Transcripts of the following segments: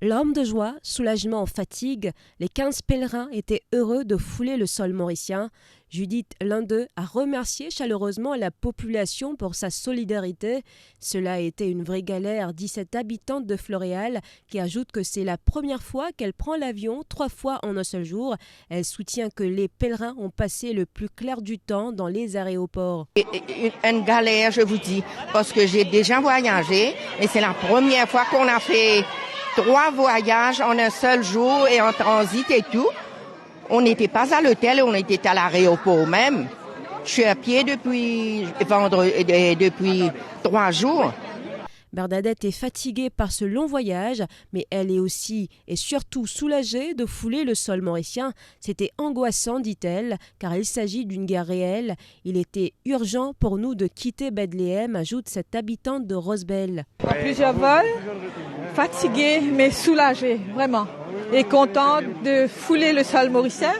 Larmes de joie, soulagement, fatigue, les 15 pèlerins étaient heureux de fouler le sol mauricien. Judith, l'un d'eux, a remercié chaleureusement la population pour sa solidarité. Cela a été une vraie galère, dit cette habitante de Floréal, qui ajoute que c'est la première fois qu'elle prend l'avion 3 fois en un seul jour. Elle soutient que les pèlerins ont passé le plus clair du temps dans les aéroports. Une galère, je vous dis, parce que j'ai déjà voyagé, mais c'est la première fois qu'on a fait 3 voyages en un seul jour et en transit et tout. On n'était pas à l'hôtel, on était à l'aéroport même. Je suis à pied depuis 3 jours. Bernadette est fatiguée par ce long voyage, mais elle est aussi et surtout soulagée de fouler le sol mauricien. C'était angoissant, dit-elle, car il s'agit d'une guerre réelle. Il était urgent pour nous de quitter Bethléem, ajoute cette habitante de Rosebel. Plusieurs vols, fatiguée mais soulagée, vraiment. Et contente de fouler le sol mauricien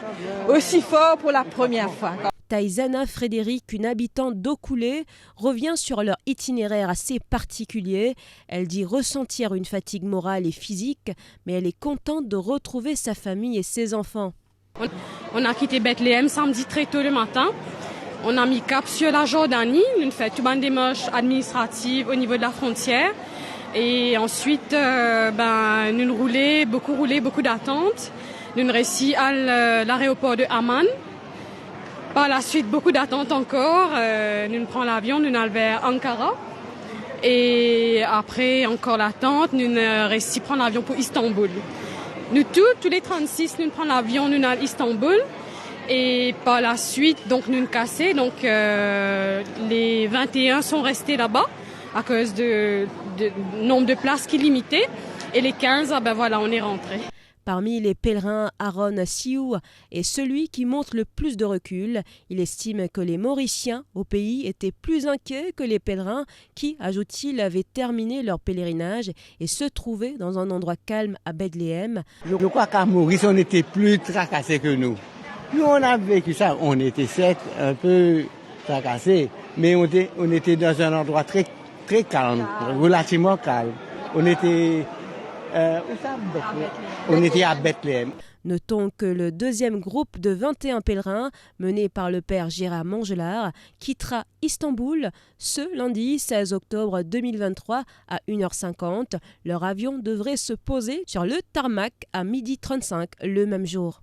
aussi fort pour la première fois. Taïzana Frédéric, une habitante d'eau coulée, revient sur leur itinéraire assez particulier. Elle dit ressentir une fatigue morale et physique, mais elle est contente de retrouver sa famille et ses enfants. On a quitté Bethléem samedi très tôt le matin. On a mis cap sur la Jordanie, on fait tout une démarche administrative au niveau de la frontière. Et ensuite, nous roulé, beaucoup d'attentes. Nous réussi à l'aéroport de Amman. Par la suite, beaucoup d'attentes encore. Nous prenons l'avion, nous allons vers Ankara. Et après, encore l'attente, nous réussi à prendre l'avion pour Istanbul. Nous tous les 36, nous prenons l'avion, nous allons à Istanbul. Et par la suite, donc nous cassés. Donc les 21 sont restés là-bas à cause de nombre de places qui est limité. Et les 15, on est rentrés. Parmi les pèlerins, Aaron Sioux est celui qui montre le plus de recul. Il estime que les Mauriciens au pays étaient plus inquiets que les pèlerins qui, ajoute-t-il, avaient terminé leur pèlerinage et se trouvaient dans un endroit calme à Bethléem. Je crois qu'à Maurice, on était plus tracassés que nous. Nous, on a vécu ça. On était certes un peu tracassés, mais on était dans un endroit très, très calme, relativement calme. On était à Bethléem. Notons que le deuxième groupe de 21 pèlerins, mené par le père Gérard Mangelard, quittera Istanbul ce lundi 16 octobre 2023 à 1h50. Leur avion devrait se poser sur le tarmac à 12h35 le même jour.